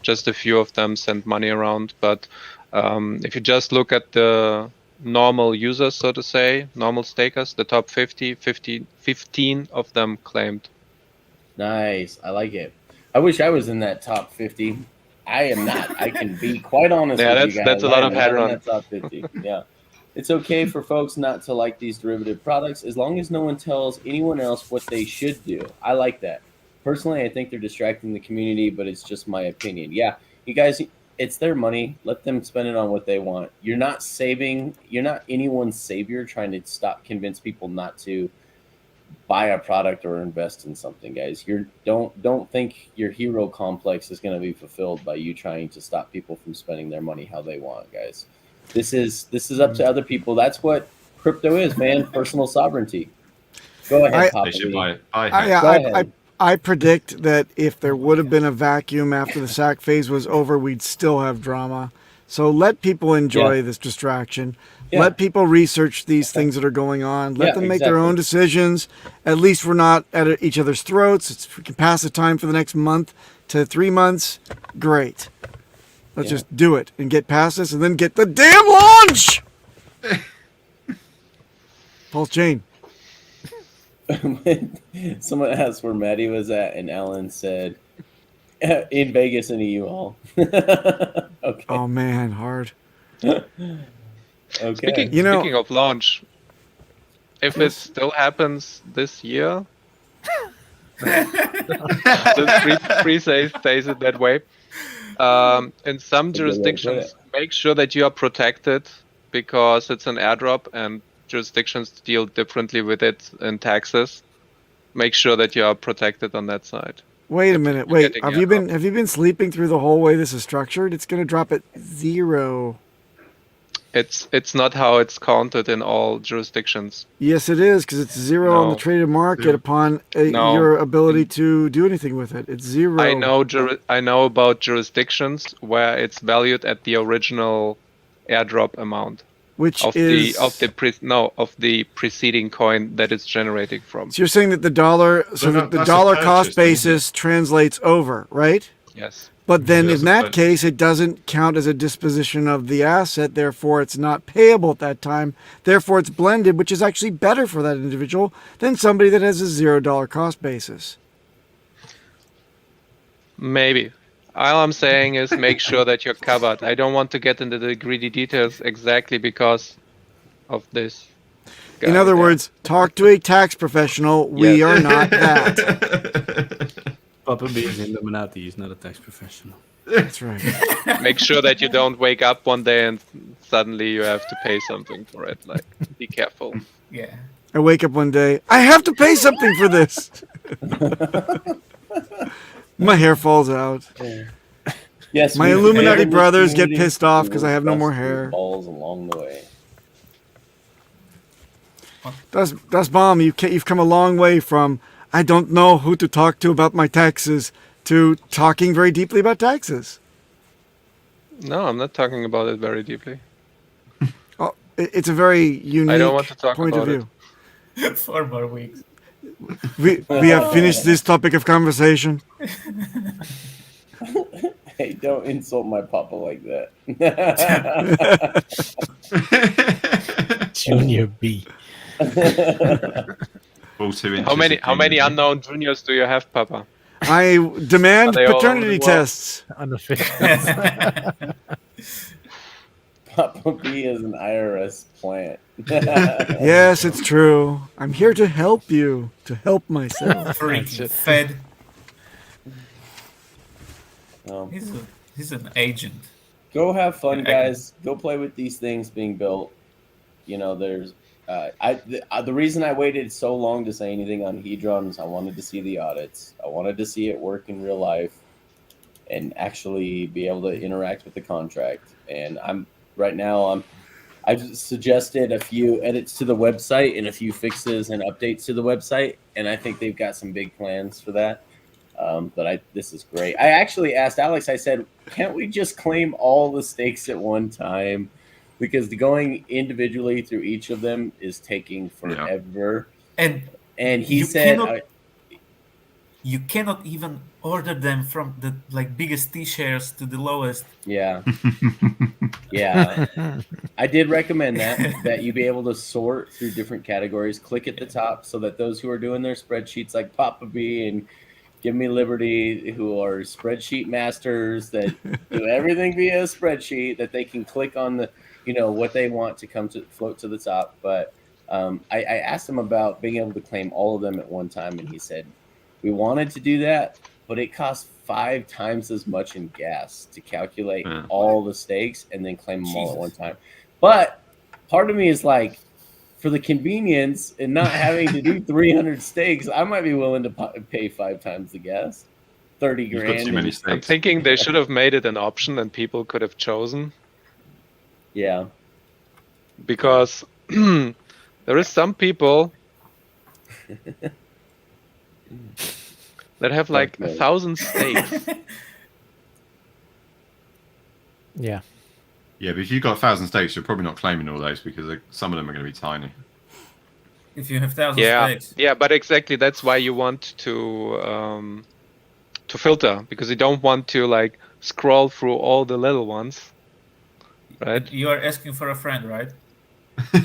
Just a few of them sent money around. But if you just look at the normal users, so to say, normal stakers, the top 15 of them claimed. Nice. I like it. I wish I was in that top 50. I am not. I can be quite honest with you guys. That's a lot of Hedron. Hedron. That top 50. Yeah. It's okay for folks not to like these derivative products as long as no one tells anyone else what they should do. I like that. Personally, I think they're distracting the community, but it's just my opinion. Yeah, you guys, it's their money. Let them spend it on what they want. You're not anyone's savior trying to convince people not to buy a product or invest in something, guys. Don't think your hero complex is going to be fulfilled by you trying to stop people from spending their money how they want, guys. This is up to other people. That's what crypto is, man. Personal sovereignty. Go ahead, Papa. I predict that if there would have been a vacuum after the SAC phase was over, we'd still have drama. So let people enjoy this distraction. Yeah. Let people research these things that are going on. Let them make their own decisions. At least we're not at each other's throats. If we can pass the time for the next month to 3 months, great. Let's just do it and get past this and then get the damn launch! Pulse chain. Someone asked where Maddie was at, and Alan said, in Vegas in a U-Haul. Okay. Oh, man, hard. Okay. Speaking of launch, if it still happens this year, just pre-says it that way. In some jurisdictions, make sure that you are protected because it's an airdrop and jurisdictions deal differently with it in taxes. Make sure that you are protected on that side. Wait a minute. Wait, have you been sleeping through the whole way this is structured? It's going to drop at 0. It's not how it's counted in all jurisdictions. Yes, it is, because it's 0 on the traded market upon your ability to do anything with it. It's 0. I know about jurisdictions where it's valued at the original airdrop amount, which of the preceding coin that it's generating from. So you're saying that the dollar cost basis translates over, right? Yes. But then in that case, it doesn't count as a disposition of the asset. Therefore, it's not payable at that time. Therefore, it's blended, which is actually better for that individual than somebody that has a $0 cost basis. Maybe. All I'm saying is make sure that you're covered. I don't want to get into the greedy details exactly because of this. In other words, talk to a tax professional. We are not that. Papa B is Illuminati. He's not a tax professional. That's right. Make sure that you don't wake up one day and suddenly you have to pay something for it. Like, be careful. Yeah. I wake up one day. I have to pay something for this. My hair falls out. Yes. My Illuminati brothers get pissed off because I have no more hair. Falls along the way. Das Bomb, you've come a long way from I don't know who to talk to about my taxes to talking very deeply about taxes. No, I'm not talking about it very deeply. Oh, it's a very unique I don't want to talk point about of view. 4 more weeks. We have finished this topic of conversation. Hey, don't insult my papa like that. Junior B. How many unknown juniors do you have, Papa? I demand paternity tests. Papa B is an IRS plant. Yes, it's true. I'm here to help you, to help myself. Freaking Fed. Um, He's an agent. Go have fun, guys. Go play with these things being built. You know, there's the reason I waited so long to say anything on Hedron is I wanted to see the audits. I wanted to see it work in real life and actually be able to interact with the contract. And I've suggested a few edits to the website and a few fixes and updates to the website, and I think they've got some big plans for that. But this is great. I actually asked Alex, I said, can't we just claim all the stakes at one time? Because going individually through each of them is taking forever. And he said, you cannot even order them from the biggest T shares to the lowest. Yeah. Yeah. I did recommend that you be able to sort through different categories. Click at the top so that those who are doing their spreadsheets like Papa B and Give Me Liberty, who are spreadsheet masters that do everything via a spreadsheet, that they can click on the, what they want to come to float to the top. But I asked him about being able to claim all of them at one time, and he said we wanted to do that, but it costs 5 times as much in gas to calculate all the stakes and then claim them all at one time. But part of me is like, for the convenience and not having to do 300 stakes, I might be willing to pay 5 times the gas, 30 grand. You've got too many stakes. I'm thinking they should have made it an option and people could have chosen. Yeah. Because there is some people that have like 1,000 stakes. Yeah. Yeah, but if you've got 1,000 stakes, you're probably not claiming all those because some of them are going to be tiny. If you have 1,000 stakes. Yeah, but exactly that's why you want to filter, because you don't want to like scroll through all the little ones, right? You are asking for a friend, right? No,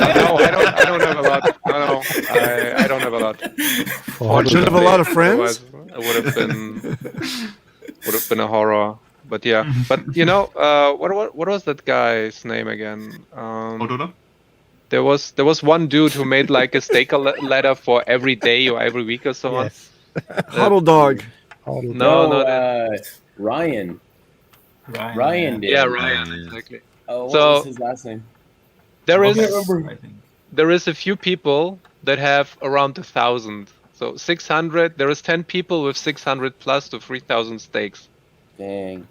I don't have a lot. No, I don't have a lot. You don't have a lot of friends? It would have been a horror. But yeah, but what was that guy's name again? There was one dude who made like a stake ladder for every day or every week or so on. Yes. Huddle Dog. No, Ryan. Ryan did. Yeah, Ryan. Exactly. Oh, what was his last name? There is a few people that have around 1,000. So 600. There is 10 people with 600 plus to 3,000 stakes. Dang.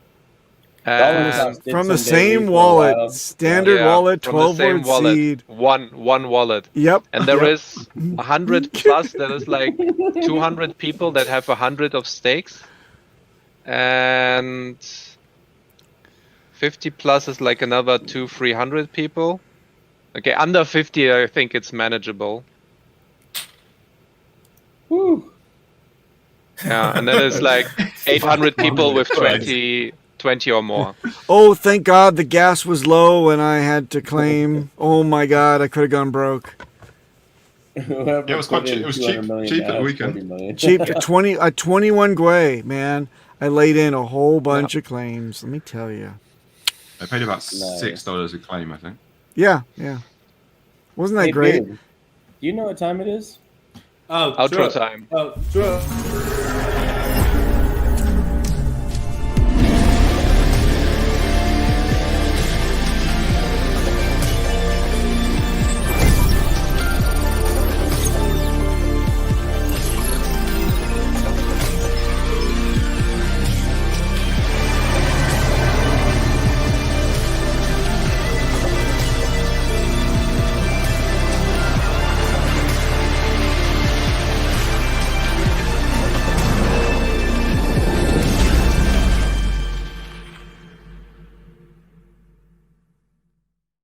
From the same wallet, standard wallet, 12-word seed. One wallet. Yep. And there is 100 plus. There is like 200 people that have 100 of stakes, and 50 plus is like another 200-300 people. Okay, under 50, I think it's manageable. Woo. Yeah, and then it's like 800 people with 20 or more. Oh, thank God the gas was low and I had to claim. Oh my God, I could have gone broke. It was quite cheap. It was cheap at the weekend. Cheap. 21 Gwei, man. I laid in a whole bunch of claims. Let me tell you. I paid about $6 a claim, I think. Yeah. Wasn't that great? Beard, do you know what time it is? Outro time. Outro.